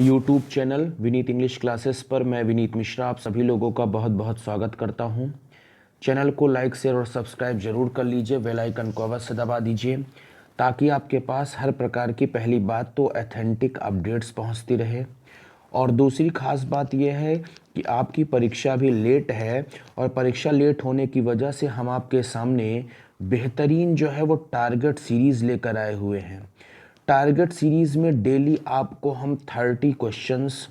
YouTube channel Vineet English classes पर मैं विनीत मिश्रा आप सभी लोगों का बहुत बहुत स्वागत करता हूं। चैनल को लाइक शेयर और सब्सक्राइब जरूर कर लीजिए, बेल आइकन को अवश्य दबा दीजिए ताकि आपके पास हर प्रकार की पहली बात तो ऑथेंटिक अपडेट्स पहुंचती रहे और दूसरी खास बात यह है कि आपकी परीक्षा भी लेट है और परीक्षा लेट होने की वजह से हम आपके सामने बेहतरीन जो है वो टारगेट सीरीज़ लेकर आए हुए हैं। टारगेट सीरीज़ में डेली आपको हम 30 क्वेश्चंस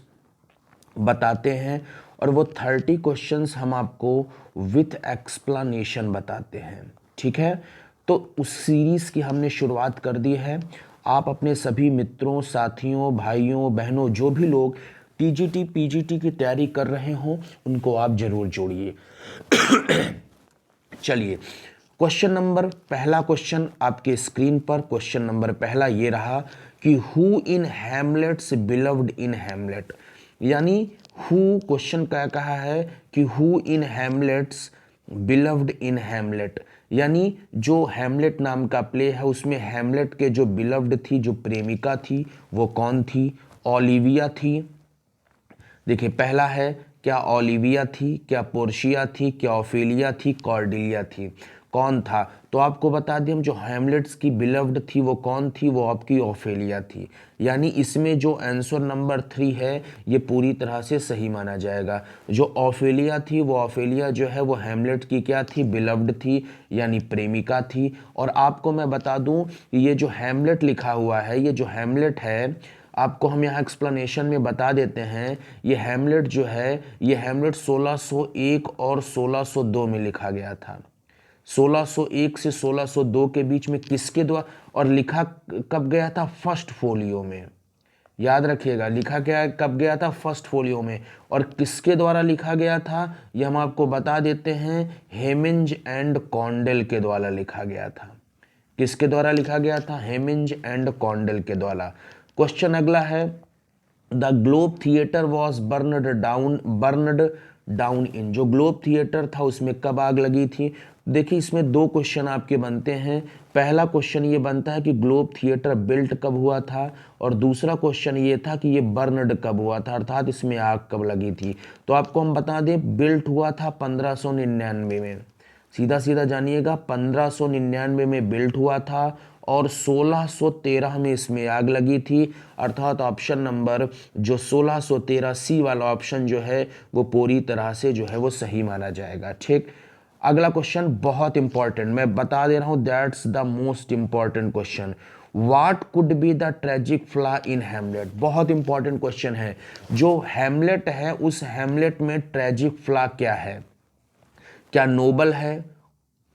बताते हैं और वो 30 क्वेश्चंस हम आपको विथ एक्सप्लेनेशन बताते हैं। ठीक है, तो उस सीरीज़ की हमने शुरुआत कर दी है। आप अपने सभी मित्रों, साथियों, भाइयों, बहनों, जो भी लोग टीजीटी पीजीटी की तैयारी कर रहे हों उनको आप ज़रूर जोड़िए। चलिए, पहला क्वेश्चन आपके स्क्रीन पर। क्वेश्चन नंबर पहला ये रहा कि who in Hamlet's beloved in Hamlet, यानी हु क्वेश्चन क्या कहा है कि who in Hamlet's beloved in Hamlet, यानी जो हैमलेट नाम का प्ले है उसमें हैमलेट के जो बिलव्ड थी, जो प्रेमिका थी, वो कौन थी? ओलिविया थी। देखिए, पहला है क्या ओलिविया थी, क्या पोर्शिया थी, क्या ओफेलिया थी, कॉर्डेलिया थी? कौन था? तो आपको बता दें हम जो हैमलेट्स की बिलव्ड थी वो कौन थी? वो आपकी ओफेलिया थी। यानी इसमें जो आंसर नंबर 3 है ये पूरी तरह से सही माना जाएगा। जो ओफेलिया थी वो ओफेलिया जो है वो हैमलेट की क्या थी? बिलव्ड थी, यानी प्रेमिका थी। और आपको मैं बता दूं ये जो हैमलेट लिखा हुआ है, ये जो हैमलेट है आपको हम यहाँ एक्सप्लेनेशन में बता देते हैं। ये हैमलेट जो है ये हैमलेट 1601 और 1602 में लिखा गया था। 1601 से 1602 के बीच में किसके द्वारा, और लिखा कब गया था? फर्स्ट फोलियो में। याद रखिएगा, लिखा क्या कब गया था? फर्स्ट फोलियो में। और किसके द्वारा लिखा गया था ये हम आपको बता देते हैं, हेमिंज एंड कॉन्डेल के द्वारा लिखा गया था। किसके द्वारा लिखा गया था? हेमिंज एंड कॉन्डेल के द्वारा। क्वेश्चन अगला है, the globe theatre was burned down in, जो ग्लोब थिएटर था उसमें कब आग लगी थी? देखिए, इसमें दो क्वेश्चन आपके बनते हैं। पहला क्वेश्चन ये बनता है कि ग्लोब थिएटर बिल्ट कब हुआ था, और दूसरा क्वेश्चन ये था कि ये बर्नड कब हुआ था, अर्थात इसमें आग कब लगी थी। तो आपको हम बता दें, बिल्ट हुआ था 1599 में। सीधा सीधा जानिएगा, 1599 में बिल्ट हुआ था और 1613 में इसमें आग लगी थी, अर्थात ऑप्शन नंबर जो 1613 सी वाला ऑप्शन जो है वो पूरी तरह से जो है वो सही माना जाएगा। ठीक, अगला क्वेश्चन बहुत इंपॉर्टेंट, मैं बता दे रहा हूं, that's the most important question. What could be the tragic flaw in Hamlet? बहुत इंपॉर्टेंट क्वेश्चन है। जो हैमलेट है उस हैमलेट में ट्रेजिक फ्लॉ क्या है? क्या नोबल है,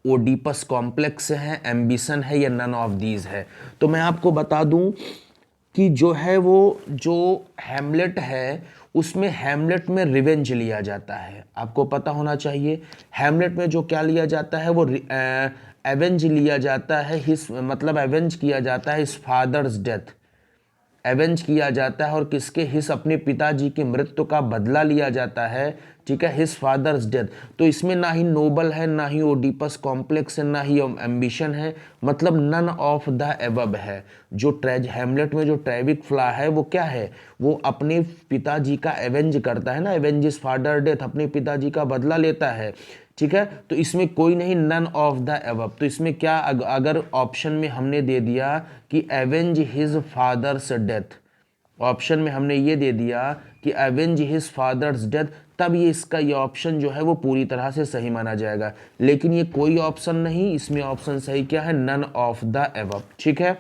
ओडिपस कॉम्प्लेक्स है, एम्बिशन है, या नन ऑफ दीज है? तो मैं आपको बता दूं कि जो है वो जो हैमलेट है उसमें हैमलेट में रिवेंज लिया जाता है। आपको पता होना चाहिए हैमलेट में जो क्या लिया जाता है वो एवेंज लिया जाता है, हिस मतलब एवेंज किया जाता है इस फादर्स डेथ, एवेंज किया जाता है और किसके? हिस अपने पिताजी की मृत्यु का बदला लिया जाता है। ठीक है, हिस फादर्स डेथ। तो इसमें ना ही नोबल है, ना ही ओडिपस कॉम्प्लेक्स है, ना ही एम्बिशन है, मतलब नन ऑफ द एबव है। जो हैमलेट में जो ट्रेजिक फ्लॉ है वो क्या है? वो अपने पिताजी का एवेंज करता है ना, एवेंज हिज फादर डेथ, अपने पिताजी का बदला लेता है। ठीक है, तो इसमें कोई नहीं, नन ऑफ द एबव। तो इसमें क्या, अगर ऑप्शन में हमने दे दिया कि avenge his father's death, option में हमने ये दे दिया कि एवेंज हिज फादर्स डेथ, तब ये इसका ये ऑप्शन जो है वो पूरी तरह से सही माना जाएगा। लेकिन ये कोई ऑप्शन नहीं, इसमें ऑप्शन सही क्या है? None of the above. ठीक है,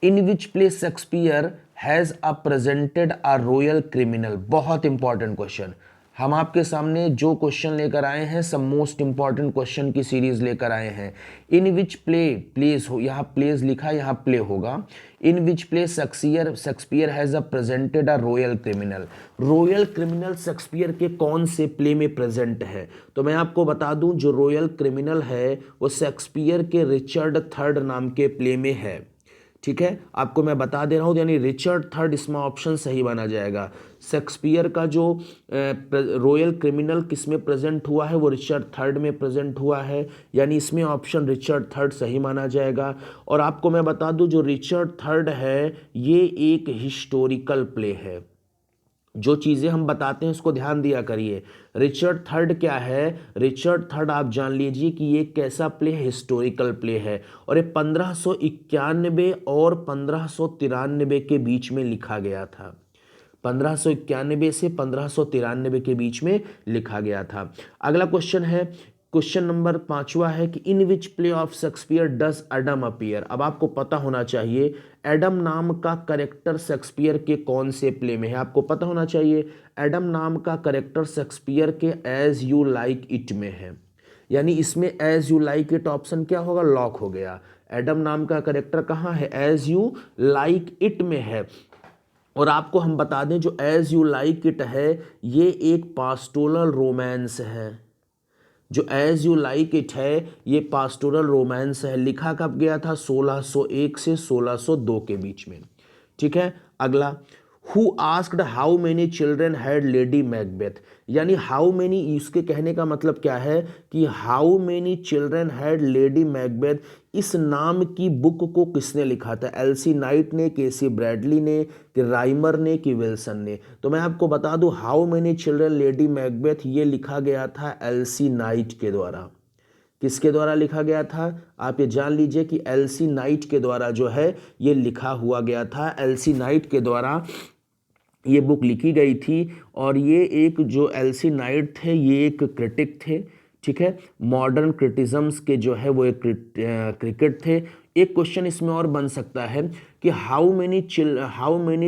in which play Shakespeare has a presented a royal criminal? बहुत इंपॉर्टेंट क्वेश्चन। हम आपके सामने जो क्वेश्चन लेकर आए हैं सब मोस्ट इंपॉर्टेंट क्वेश्चन की सीरीज लेकर आए हैं। इन विच प्ले, प्लेस हो, यहाँ प्लेस लिखा, यहाँ प्ले होगा। In which play Shakespeare has a presented a royal criminal? Royal criminal Shakespeare के कौन से प्ले में प्रेजेंट है? तो मैं आपको बता दूं जो रॉयल क्रिमिनल है वो शेक्सपियर के रिचर्ड III नाम के प्ले में है। ठीक है, आपको मैं बता दे रहा हूँ, यानी रिचर्ड थर्ड इसमें ऑप्शन सही माना जाएगा। शेक्सपियर का जो रॉयल क्रिमिनल किस में प्रेजेंट हुआ है, वो रिचर्ड थर्ड में प्रेजेंट हुआ है, यानी इसमें ऑप्शन रिचर्ड थर्ड सही माना जाएगा। और आपको मैं बता दूं, जो रिचर्ड थर्ड है ये एक हिस्टोरिकल प्ले है। जो चीज़ें हम बताते हैं उसको ध्यान दिया करिए। रिचर्ड थर्ड क्या है, रिचर्ड थर्ड आप जान लीजिए कि ये कैसा प्ले है, हिस्टोरिकल प्ले है, और ये 1591 और 1593 के बीच में लिखा गया था। 1591 से 1593 के बीच में लिखा गया था। अगला क्वेश्चन है, क्वेश्चन नंबर 5वां है कि in which play of Shakespeare does Adam appear. अब आपको पता होना चाहिए एडम नाम का करेक्टर शेक्सपियर के कौन से प्ले में है, आपको पता होना चाहिए एडम नाम का करेक्टर शेक्सपियर के एज यू लाइक इट में है, यानी इसमें as you like it option क्या होगा, लॉक हो गया। एडम नाम का करेक्टर कहाँ है, एज यू लाइक इट में है। और आपको हम बता दें जो एज यू लाइक इट है ये एक पास्टोरल रोमांस है, जो एज यू लाइक इट है ये पास्टोरल रोमांस है। लिखा कब गया था, 1601 से 1602 के बीच में। ठीक है, अगला, who asked how many children had lady Macbeth, यानी हाउ मेनी, इसके कहने का मतलब क्या है कि how many children had lady Macbeth, इस नाम की बुक को किसने लिखा था, एलसी नाइट ने, केसी ब्रैडली ने, कि राइमर ने, कि विल्सन ने। तो मैं आपको बता दूं how many children lady Macbeth ये लिखा गया था एलसी नाइट के द्वारा। किसके द्वारा लिखा गया था, आप ये जान लीजिए कि एलसी नाइट के द्वारा जो है ये लिखा हुआ गया था, एलसी नाइट के द्वारा ये बुक लिखी गई थी। और ये एक जो एलसी नाइट थे ये एक क्रिटिक थे, ठीक है, मॉडर्न क्रिटिज्म्स के जो है वो एक क्रिकेट थे। एक क्वेश्चन इसमें और बन सकता है कि how many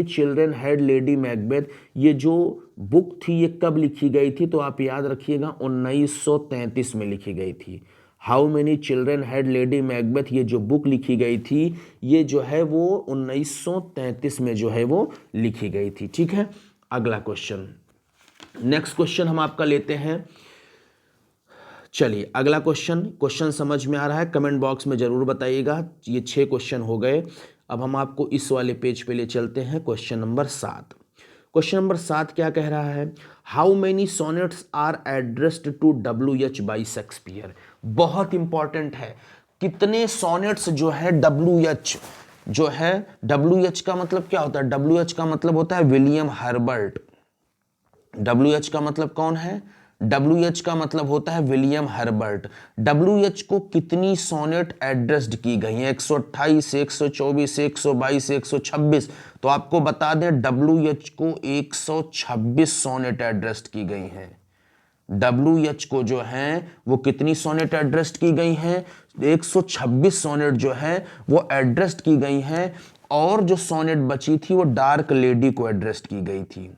children had lady Macbeth, ये जो बुक थी ये कब लिखी गई थी, तो आप याद रखिएगा 1933 में लिखी गई थी। How many children had lady Macbeth ये जो बुक लिखी गई थी ये जो है वो 1933 में जो है वो लिखी गई थी। ठीक है, अगला क्वेश्चन, नेक्स्ट क्वेश्चन हम आपका लेते हैं। चलिए अगला क्वेश्चन समझ में आ रहा है, कमेंट बॉक्स में जरूर बताइएगा। ये 6 क्वेश्चन हो गए। अब हम आपको इस वाले पेज पे ले चलते हैं, क्वेश्चन नंबर 7। क्वेश्चन नंबर 7 क्या कह रहा है, how many sonnets are addressed to WH by Shakespeare. बहुत इंपॉर्टेंट है, कितने सोनेट्स जो है WH जो है, WH का मतलब क्या होता है, WH का मतलब होता है विलियम हर्बर्ट। WH का मतलब कौन है, WH का मतलब होता है विलियम हर्बर्ट। WH को कितनी सोनेट एड्रेस्ड की गई हैं, 128, 124, 122, 126। तो आपको बता दें WH को 126 सोनेट एड्रेस्ड की गई हैं। WH को जो है वो कितनी सोनेट एड्रेस्ड की गई हैं, 126 सोनेट जो है वो एड्रेस्ड की गई हैं। और जो सोनेट बची थी वो डार्क लेडी को एड्रेस्ड की गई थी।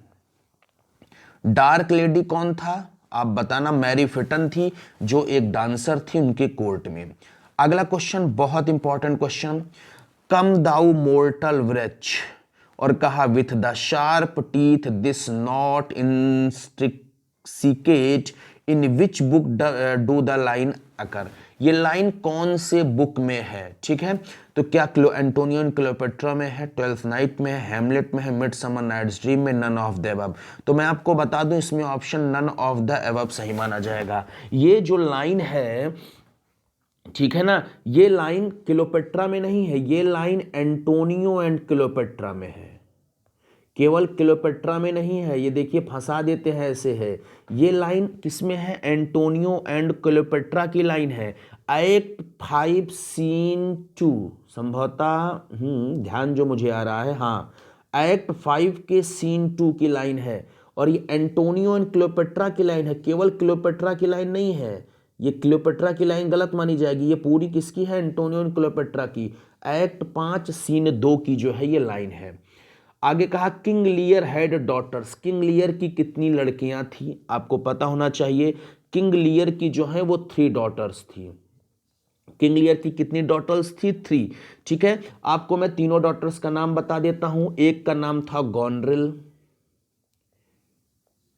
डार्क लेडी कौन था आप बताना, मैरी फिटन थी जो एक डांसर थी उनके कोर्ट में। अगला क्वेश्चन बहुत important question, come thou mortal wretch, और कहा with the sharp teeth this knot intrinsicate in which book do the line occur. ये लाइन कौन से बुक में है, ठीक है, तो क्या एंटोनियो एंड क्लियोपेट्रा में है, ट्वेल्थ नाइट में है, हैमलेट में है, मिडसमर नाइट्स ड्रीम में, नन ऑफ द अबव। तो मैं आपको बता दूं इसमें option none of the above सही माना जाएगा। ये जो लाइन है, ठीक है ना, ये लाइन क्लियोपेट्रा में नहीं है, ये लाइन एंटोनियो एंड क्लियोपेट्रा में है, केवल क्लियोपेट्रा में नहीं है। ये देखिए फंसा देते हैं, ऐसे है। ये लाइन किसमें है, एंटोनियो एंड क्लियोपेट्रा की लाइन है। एक्ट 5 सीन 2 संभवतः ध्यान जो मुझे आ रहा है, हाँ, एक्ट 5 के सीन 2 की लाइन है। और ये एंटोनियो एंड क्लियोपेट्रा की लाइन है, केवल क्लियोपेट्रा की लाइन नहीं है। ये क्लियोपेट्रा की लाइन गलत मानी जाएगी, ये पूरी किसकी है, एंटोनियो एंड क्लियोपेट्रा की। एक्ट 5 सीन 2 की जो है ये लाइन है। आगे कहा King Lear had daughters, King Lear की कितनी लड़कियां थी, आपको पता होना चाहिए। किंग लियर की जो है वो 3 डॉटर्स थी। किंग लियर की कितनी डॉटर्स थी, 3। ठीक है, आपको मैं तीनों डॉटर्स का नाम बता देता हूं। एक का नाम था गॉनरिल,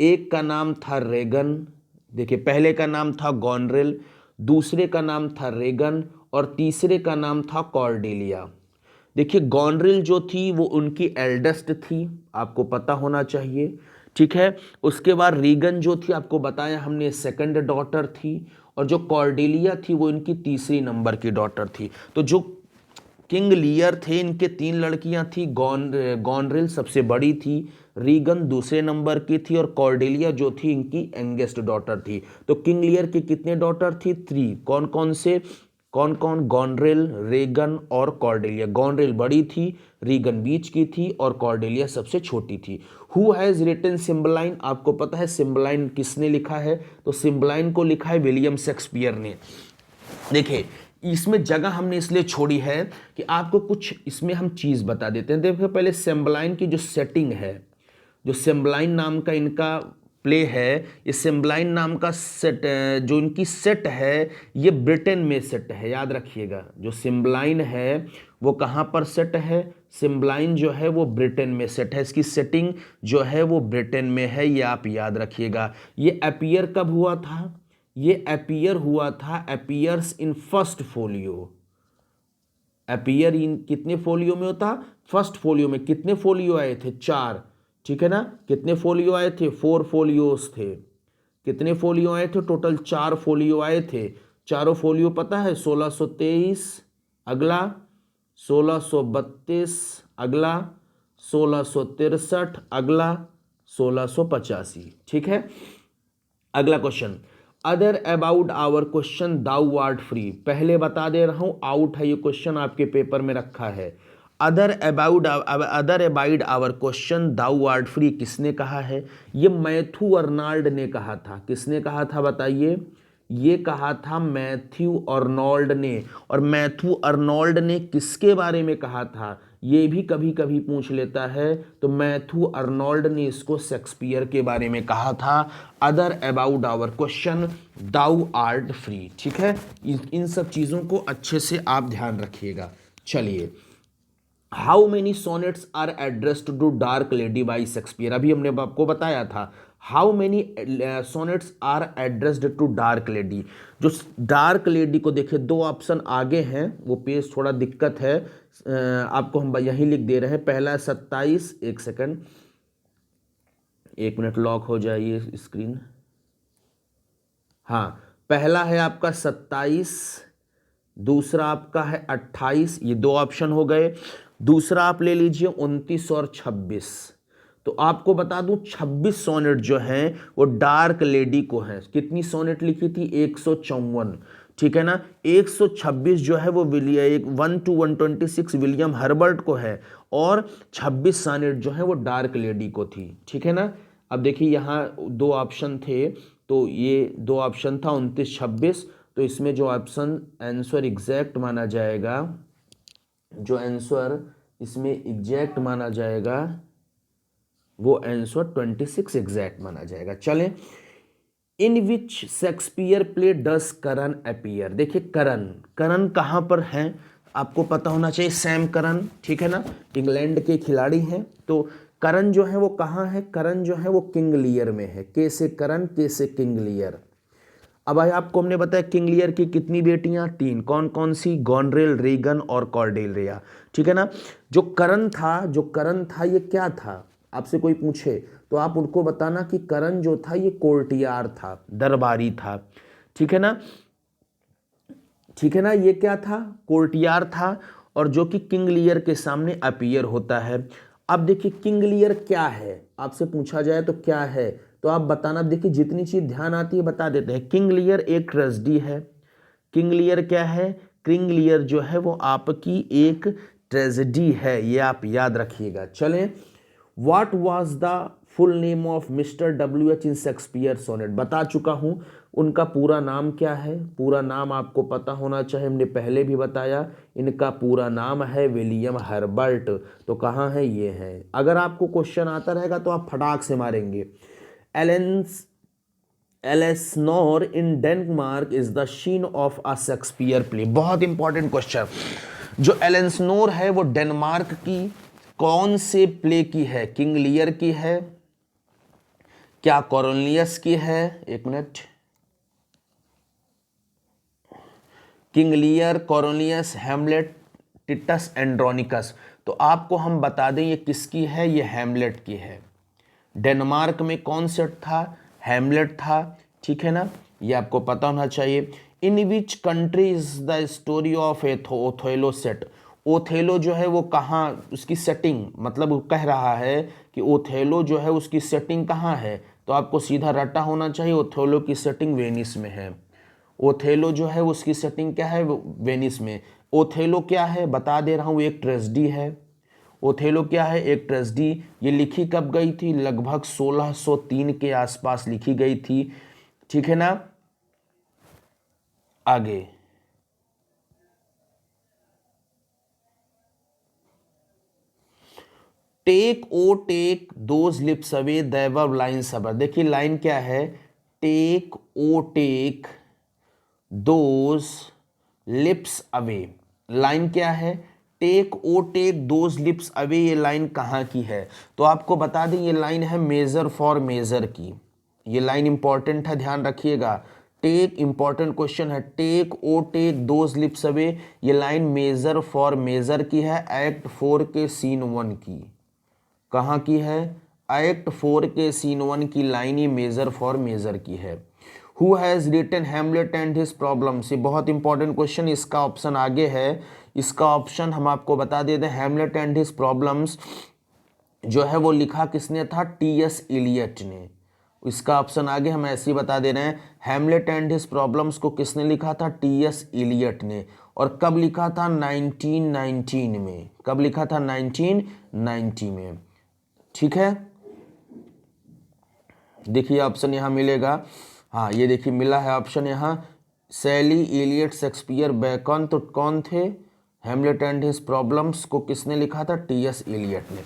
एक का नाम था रेगन। देखिए पहले का नाम था गॉनरिल, दूसरे का नाम था रेगन, और तीसरे का नाम था कॉर्डेलिया। देखिए गॉनरिल जो थी वो उनकी एल्डेस्ट थी, आपको पता होना चाहिए, ठीक है। उसके बाद रीगन जो थी आपको बताया हमने सेकंड डॉटर थी, और जो कॉर्डेलिया थी वो इनकी तीसरी नंबर की डॉटर थी। तो जो किंग लियर थे इनके 3 लड़कियां थी, गॉनरिल सबसे बड़ी थी, रीगन दूसरे नंबर की थी, और कॉर्डेलिया जो थी इनकी यंगेस्ट डॉटर थी। तो किंग लियर की कितने डॉटर थी? 3। कौन कौन से? कौन कौन? गॉनरिल, रीगन और कॉर्डेलिया। गॉनरिल बड़ी थी, रीगन बीच की थी, और कॉर्डेलिया सबसे छोटी थी। Who has written Cymbeline? आपको पता है सिम्बलाइन किसने लिखा है? तो सिम्बलाइन को लिखा है विलियम शेक्सपियर ने। देखिए इसमें जगह हमने इसलिए छोड़ी है कि आपको कुछ इसमें हम चीज बता देते हैं। देखो पहले सिम्बलाइन की जो सेटिंग है, जो सिम्बलाइन नाम का इनका प्ले है, ये सिम्बलाइन नाम का सेट, जो इनकी सेट है ये ब्रिटेन में सेट है, याद रखिएगा। जो सिम्बलाइन है वो कहाँ पर सेट है? सिम्बलाइन जो है वो ब्रिटेन में सेट है, इसकी सेटिंग जो है वो ब्रिटेन में है, ये आप याद रखिएगा। ये अपीयर कब हुआ था? ये अपीयर हुआ था, appears in first folio. Appear in कितने फोलियो में होता? फर्स्ट फोलियो में। कितने फोलियो आए थे? 4, ठीक है ना। कितने फोलियो आए थे? 4 फोलियोस थे। कितने फोलियो आए थे? टोटल 4 फोलियो आए थे। चारों फोलियो पता है? 1623 अगला, 1632 अगला, 1663 अगला, 1685, ठीक है। अगला question, other about our question thou art free. पहले बता दे रहा हूं, आउट है ये क्वेश्चन, आपके पेपर में रखा है। Other abide our question thou art free किसने कहा है? ये मैथ्यू अर्नाल्ड ने कहा था। किसने कहा था बताइए? ये कहा था मैथ्यू अर्नोल्ड ने। और मैथ्यू अर्नोल्ड ने किसके बारे में कहा था? ये भी कभी कभी पूछ लेता है। तो मैथ्यू अर्नोल्ड ने इसको शेक्सपियर के बारे में कहा था। Other about our question thou art free, ठीक है। इन सब चीजों को अच्छे से आप ध्यान रखिएगा। चलिए, how many sonnets are addressed to dark lady by Shakespeare, अभी हमने आपको बताया था। How many sonnets are addressed to dark lady. जो डार्क लेडी को देखिए, 2 ऑप्शन आगे हैं, वो पेज थोड़ा दिक्कत है, आपको हम यहीं लिख दे रहे हैं। पहला है 27, 1 सेकंड, 1 मिनट लॉक हो जाइए स्क्रीन। हाँ, पहला है आपका 27, दूसरा आपका है 28, ये 2 ऑप्शन हो गए। दूसरा आप ले लीजिए 29 और 26। तो आपको बता दूं 26 सोनेट जो हैं वो डार्क लेडी को हैं। कितनी सोनेट लिखी थी? 154, ठीक है ना। 126 जो है वो 1 to 126 विलियम हर्बर्ट को है, और 26 सोनेट जो है वो डार्क लेडी को थी, ठीक है ना। अब देखिए यहाँ 2 ऑप्शन थे, तो ये 2 ऑप्शन था 29, 26। तो इसमें जो ऑप्शन आंसर एग्जैक्ट माना जाएगा, जो आंसर इसमें एग्जैक्ट माना जाएगा वो आंसर 26 एग्जैक्ट माना जाएगा। चलें, इन विच शेक्सपियर प्ले डस करन अपीयर। देखिए करण कहां पर है आपको पता होना चाहिए। सैम करन, ठीक है ना, इंग्लैंड के खिलाड़ी हैं। तो करण जो है वो कहां है? करण जो है वो किंग लियर में है। कैसे करण, कैसे किंग लियर। अब भाई आपको हमने बताया किंग लियर की कितनी बेटियां? 3। कौन कौन सी? गॉनरेल, रीगन और कॉर्डेलिया, ठीक है ना। जो करण था ये क्या था? आपसे कोई पूछे तो आप उनको बताना कि करण जो था ये कोर्टियार था, दरबारी था, ठीक है ना, ठीक है ना। ये क्या था? कोर्टियार था, और जो कि किंग लियर के सामने अपीयर होता है। अब देखिए किंग लियर क्या है, आपसे पूछा जाए तो क्या है, तो आप बताना। देखिए जितनी चीज ध्यान आती है बता देते हैं। किंग लियर एक ट्रेजेडी है। किंग लियर क्या है? किंग लियर जो है वो आपकी एक ट्रेजेडी है, ये आप याद रखिएगा। चलें, what was the full name of mister WH in Shakespeare sonnet. बता चुका हूं उनका पूरा नाम क्या है। पूरा नाम आपको पता होना चाहिए, हमने पहले भी बताया। इनका पूरा नाम है विलियम हर्बर्ट। तो कहाँ है? ये है। अगर आपको क्वेश्चन आता रहेगा तो आप फटाक से मारेंगे। Elsinore in Denmark is the scene of a Shakespeare play. बहुत इंपॉर्टेंट क्वेश्चन। जो एलेसनोर है वो डेनमार्क की कौन से प्ले की है? किंग लियर की है क्या? कॉरोनियस की है? 1 minute. King Lear, Coriolanus, Hamlet, Titus Andronicus. तो आपको हम बता दें ये किसकी है, ये हैमलेट की है। डेनमार्क में कौन सेट था, हैमलेट था, ठीक है ना, ये आपको पता होना चाहिए। In which country is the story of Othello set. Othello जो है वो कहाँ, उसकी सेटिंग, मतलब वो कह रहा है कि ओथेलो जो है उसकी सेटिंग कहाँ है, तो आपको सीधा रटा होना चाहिए, ओथेलो की सेटिंग वेनिस में है। ओथेलो जो है उसकी सेटिंग क्या है, वेनिस में। ओथेलो क्या है बता दे रहा हूँ, एक ट्रेजेडी है। ओथेलो क्या है, एक ट्रेजेडी। ये लिखी कब गई थी, लगभग 1603 के आसपास लिखी गई थी, ठीक है ना। आगे टेक दोज लिप्स अवे दैवर लाइन सबर। देखिए लाइन क्या है, take those lips away. Line क्या है, टेक दोज लिप्स अवे। ये लाइन कहाँ की है, तो आपको बता दें ये लाइन है मेजर फॉर मेजर की। ये लाइन इंपॉर्टेंट है, ध्यान रखिएगा। टेक इंपॉर्टेंट क्वेश्चन है, टेक दोज लिप्स अवे। ये लाइन मेजर फॉर मेजर की है, एक्ट 4 के सीन 1 की। कहाँ की है, एक्ट 4 के सीन 1 की लाइन ही मेजर फॉर मेजर की है। Who has written Hamlet and his problems. ये बहुत इंपॉर्टेंट क्वेश्चन, इसका ऑप्शन आगे है। इसका ऑप्शन हम आपको बता देते हैं, हैमलेट एंड हिज प्रॉब्लम्स जो है वो लिखा किसने था, टी.एस. इलियट ने। इसका ऑप्शन आगे हम ऐसे ही बता दे रहे हैं, हैमलेट एंड हिज प्रॉब्लम्स को किसने लिखा था, टी.एस. इलियट ने। और कब लिखा था, 1919 में। कब लिखा था, 1990 में, ठीक है। देखिए ऑप्शन यहाँ मिलेगा, हाँ ये देखिए मिला है ऑप्शन यहाँ, सैली, इलियट, शेक्सपियर, बेकन। तो कौन थे, हैमलेट एंड हिज प्रॉब्लम्स को किसने लिखा था, टी.एस. इलियट ने।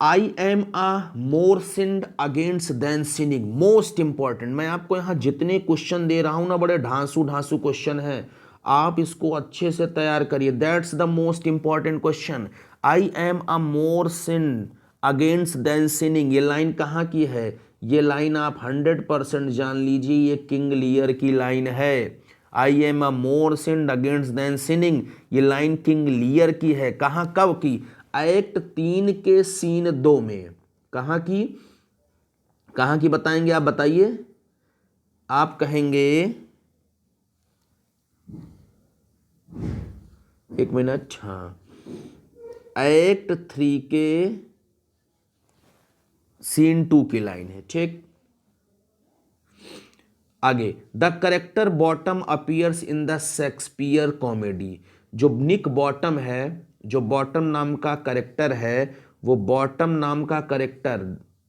I am a more sinned against than sinning. Most important, मैं आपको यहाँ जितने क्वेश्चन दे रहा हूँ ना, बड़े ढांसू क्वेश्चन है, आप इसको अच्छे से तैयार करिए। That's the most important question. I am a more sinned against than sinning, ये लाइन कहाँ की है, ये लाइन आप 100% जान लीजिए, ये किंग लियर की लाइन है। I am a more sinned against than sinning, ये लाइन किंग लियर की है। कहाँ, कब की, एक्ट 3 के सीन 2 में। कहाँ की, कहाँ की बताएंगे आप, बताइए। आप कहेंगे, एक मिनट, हाँ, एक्ट 3 के सीन 2 की लाइन है, ठीक। आगे, the character bottom appears in the Shakespeare comedy. जो निक बॉटम है, जो बॉटम नाम का करेक्टर है, वो बॉटम नाम का करेक्टर,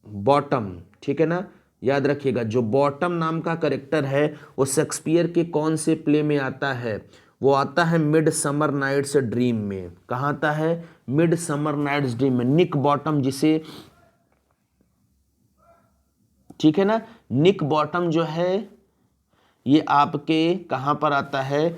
बॉटम, ठीक है ना, याद रखिएगा, जो बॉटम नाम का करेक्टर है वो शेक्सपियर के कौन से प्ले में आता है, वो आता है मिड समर नाइट्स ड्रीम में। कहाँ आता है, मिड समर नाइट्स ड्रीम में। निक बॉटम जिसे, ठीक है ना, निक बॉटम जो है ये आपके कहां पर आता है,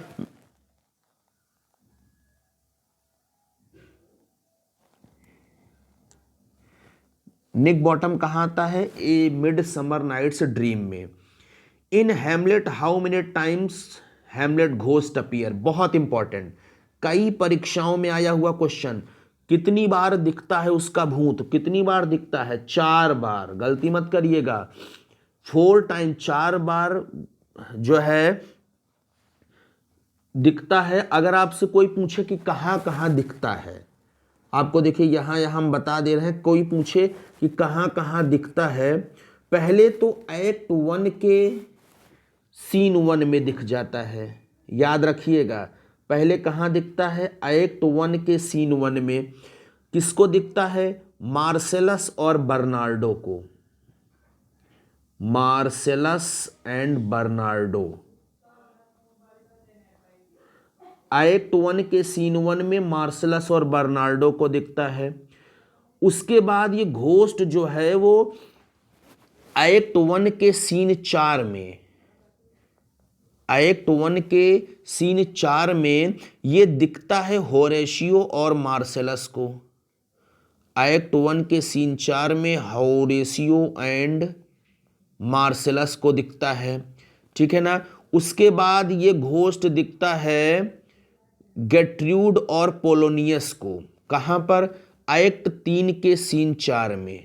निक बॉटम कहां आता है, A Midsummer Night's Dream में। In Hamlet how many times Hamlet ghost appear. बहुत इंपॉर्टेंट, कई परीक्षाओं में आया हुआ क्वेश्चन, कितनी बार दिखता है उसका भूत, कितनी बार दिखता है, 4 बार, गलती मत करिएगा, 4 टाइम, 4 बार जो है दिखता है। अगर आपसे कोई पूछे कि कहाँ कहाँ दिखता है, आपको देखिए यहाँ यहाँ हम बता दे रहे हैं, कोई पूछे कि कहाँ कहाँ दिखता है, पहले तो एक्ट 1 के सीन 1 में दिख जाता है, याद रखिएगा। पहले कहाँ दिखता है, एक्ट 1 के सीन 1 में। किसको दिखता है, मार्सेलस और बर्नार्डो को, मार्सेलस एंड बर्नार्डो। एक्ट 1 के सीन 1 में मार्सेलस और बर्नार्डो को दिखता है। उसके बाद ये घोस्ट जो है वो एक्ट 1 के सीन 4 में, एक्ट 1 के सीन 4 में ये दिखता है होरेशियो और मार्सेलस को। एक्ट 1 के सीन 4 में होरेशियो एंड मार्सेलस को दिखता है, ठीक है ना। उसके बाद ये घोस्ट दिखता है गेट्रूड और पोलोनियस को, कहां पर? एक्ट 3 के सीन 4 में,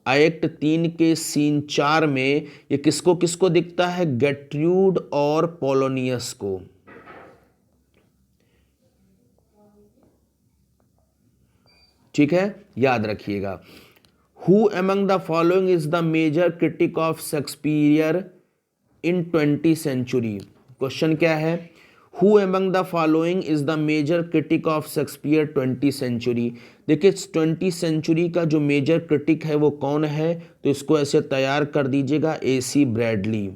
एक्ट 3 के सीन 4 में ये किसको किसको दिखता है? गेट्रूड और पोलोनियस को। ठीक है, याद रखिएगा। Who among the following is the major critic of Shakespeare in 20th century? Question क्या है? Who among the following is the major critic of Shakespeare 20th century? देखिए 20th सेंचुरी का जो मेजर क्रिटिक है वो कौन है, तो इसको ऐसे तैयार कर दीजिएगा, AC ब्रैडली।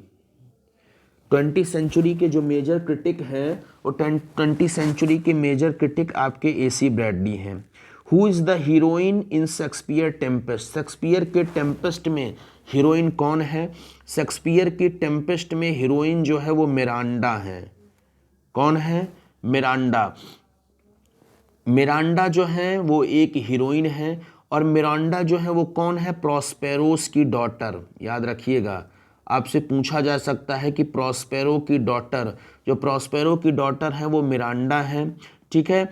20th सेंचुरी के जो मेजर क्रिटिक हैं वो 20th सेंचुरी के मेजर क्रिटिक आपके AC ब्रैडली हैं। Who is the heroine in Shakespeare Tempest? Shakespeare के टेम्पेस्ट में हीरोइन कौन है? शेक्सपियर की टेम्पेस्ट में हीरोइन जो है वो मिरांडा है। कौन है? मिरांडा। मिरांडा जो है वो एक हीरोइन है, और मिरांडा जो है वो कौन है? प्रॉस्पेरोस की डॉटर। याद रखिएगा, आपसे पूछा जा सकता है कि प्रॉस्पेरो की डॉटर, जो प्रॉस्पेरो की डॉटर है वो मिरांडा है। ठीक है,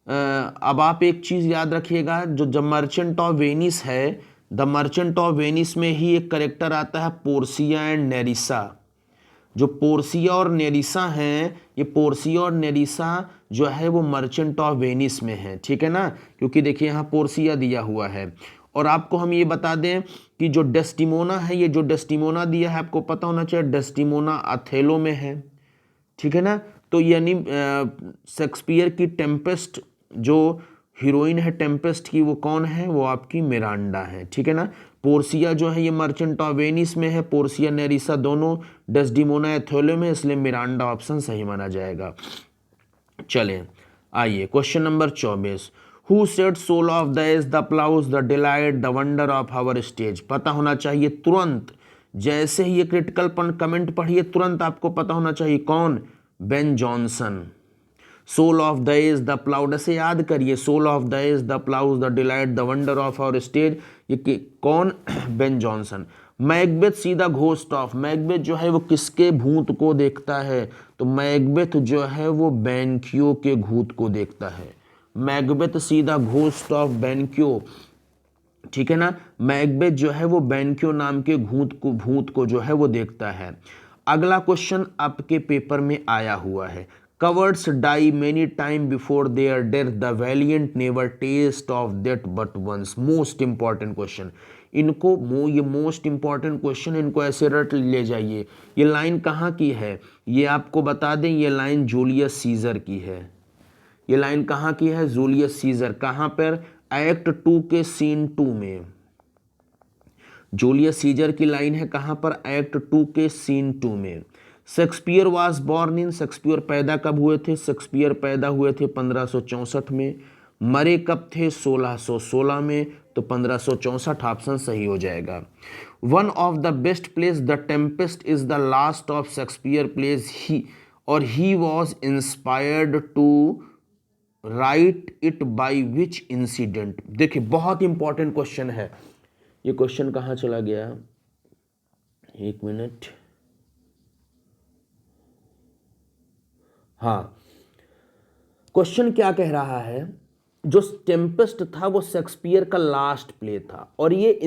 अब आप एक चीज़ याद रखिएगा, जो द मर्चेंट ऑफ वेनिस है, द मर्चेंट ऑफ वेनिस में ही एक करेक्टर आता है पोर्सिया एंड नेरिसा। जो पोर्सिया और नेरिसा हैं, ये पोर्सिया और नेरिसा जो है वो मर्चेंट ऑफ वेनिस में है। ठीक है ना, क्योंकि देखिए यहाँ पोर्सिया दिया हुआ है। और आपको हम ये बता दें कि जो डेस्टिमोना है, ये जो डेस्टिमोना दिया है आपको पता होना चाहिए, डेस्टिमोना अथेलो में है। ठीक है ना, तो यानी शेक्सपियर की टेम्पेस्ट जो हीरोइन है टेम्पेस्ट की, वो कौन है? वो आपकी मिरांडा है। ठीक है ना, पोर्सिया जो है ये मर्चेंट ऑफ वेनिस में है, पोर्सिया नेरिसा दोनों डेस्डिमोना एथोलो में, इसलिए मिरांडा ऑप्शन सही माना जाएगा। चलें आइए question number 24। Who said soul of the age the applause the delight the wonder of our stage? पता होना चाहिए तुरंत, जैसे ही ये क्रिटिकल कमेंट पढ़िए तुरंत आपको पता होना चाहिए कौन? Ben Jonson. Soul of the age the applause, ऐसे याद करिए, soul of the age the applause the delight the wonder of our stage, ये कौन? Ben Jonson. मैकबेथ सीधा घोस्ट ऑफ, मैकबेथ जो है वो किसके भूत को देखता है? तो मैकबेथ जो है वो बेनक्यो के भूत को देखता है। मैकबेथ सीधा घोस्ट ऑफ बेनक्यो। ठीक है ना, मैकबेथ जो है वो बेनक्यो नाम के भूत को जो है वो देखता है। अगला क्वेश्चन आपके पेपर में आया हुआ है, cowards die many time before their death, the valiant never taste of that but once. Most important question, इनको ये मोस्ट इंपॉर्टेंट क्वेश्चन, इनको ऐसे रट ले जाइए। ये लाइन कहाँ की है ये आपको बता दें, ये लाइन जूलियस सीजर की है। ये लाइन कहाँ की है? Julius Caesar. कहाँ पर? एक्ट 2 के सीन 2 में जूलियस सीजर की लाइन है। कहाँ पर? एक्ट 2 के सीन 2 में। Shakespeare was born in, Shakespeare पैदा कब हुए थे? शेक्सपियर पैदा हुए थे 1564 में। मरे कब थे? 1616 में। तो 1564 ऑप्शन सही हो जाएगा। One of the best plays the Tempest is the last of Shakespeare plays, he was inspired to write it by which incident? देखिए बहुत इंपॉर्टेंट क्वेश्चन है ये। क्वेश्चन कहाँ चला गया? एक मिनट। हाँ, क्वेश्चन क्या कह रहा है? जो टेम्पेस्ट था वो शेक्सपियर का लास्ट प्ले था, और ये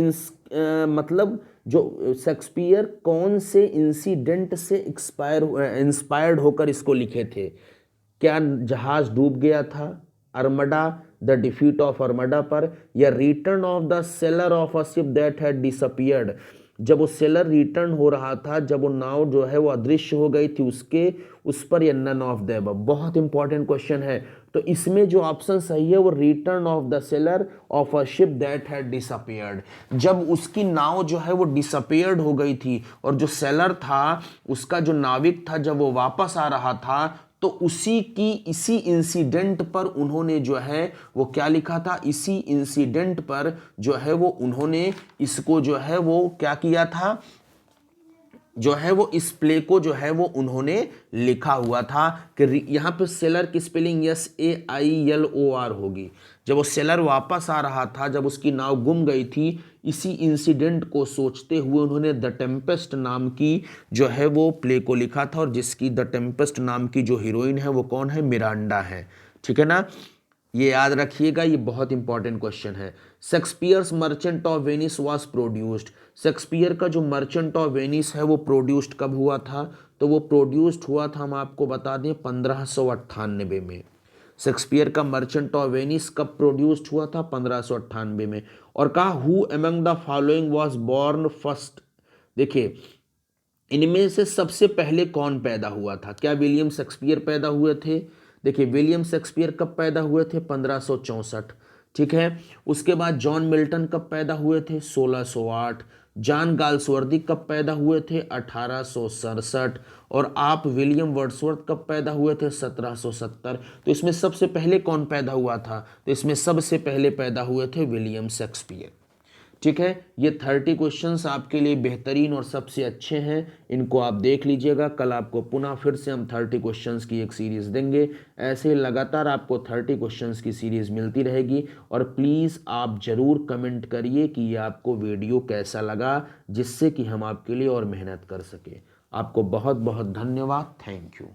मतलब जो शेक्सपियर कौन से इंसिडेंट से इंस्पायर्ड होकर इसको लिखे थे? क्या जहाज डूब गया था, अर्मडा, द डिफीट ऑफ अर्मडा पर, या return of the seller of a ship that had disappeared? जब वो सेलर रिटर्न हो रहा था, जब वो नाव जो है वो अदृश्य हो गई थी उस पर, या नन ऑफ द अबव? बहुत इंपॉर्टेंट क्वेश्चन है। तो इसमें जो ऑप्शन सही है वो return of the seller of a ship that had disappeared. जब उसकी नाव जो है वो डिसअपियर्ड हो गई थी, और जो सेलर था, उसका जो नाविक था, जब वो वापस आ रहा था, तो इसी इंसिडेंट पर उन्होंने जो है वो क्या लिखा था? इसी इंसिडेंट पर जो है वो उन्होंने इसको जो है वो क्या किया था? जो है वो इस प्ले को जो है वो उन्होंने लिखा हुआ था कि यहाँ पे सेलर की स्पेलिंग SAILOR होगी। जब वो सेलर वापस आ रहा था, जब उसकी नाव गुम गई थी, इसी इंसिडेंट को सोचते हुए उन्होंने द टेम्पेस्ट नाम की जो है वो प्ले को लिखा था, और जिसकी द टेम्पेस्ट नाम की जो हीरोइन है वो कौन है? मिरांडा है। ठीक है ना, ये याद रखिएगा, ये बहुत इंपॉर्टेंट क्वेश्चन है। Shakespeare's merchant of Venice was produced, Shakespeare का जो मर्चेंट ऑफ वेनिस है वो प्रोड्यूस्ड कब हुआ था? तो वो प्रोड्यूस्ड हुआ था, हम आपको बता दें, 1598 में। शेक्सपियर का मर्चेंट ऑफ वेनिस कब प्रोड्यूस्ड हुआ था? 1598 में। और कहा who among the following was born first, देखिए इनमें से सबसे पहले कौन पैदा हुआ था? क्या विलियम शेक्सपियर पैदा हुए थे? देखिए विलियम शेक्सपियर कब पैदा हुए थे? 1564। ठीक है, उसके बाद जॉन मिल्टन कब पैदा हुए थे? 1608। जॉन गाल्सवर्दी कब पैदा हुए थे? 1867। और आप विलियम वर्ड्सवर्थ कब पैदा हुए थे? 1770। तो इसमें सबसे पहले कौन पैदा हुआ था? तो इसमें सबसे पहले पैदा हुए थे विलियम शेक्सपियर। ठीक है, ये 30 क्वेश्चंस आपके लिए बेहतरीन और सबसे अच्छे हैं, इनको आप देख लीजिएगा। कल आपको पुनः फिर से हम 30 क्वेश्चंस की एक सीरीज़ देंगे। ऐसे लगातार आपको 30 क्वेश्चंस की सीरीज़ मिलती रहेगी। और प्लीज़ आप ज़रूर कमेंट करिए कि ये आपको वीडियो कैसा लगा, जिससे कि हम आपके लिए और मेहनत कर सकें। आपको बहुत बहुत धन्यवाद। Thank you.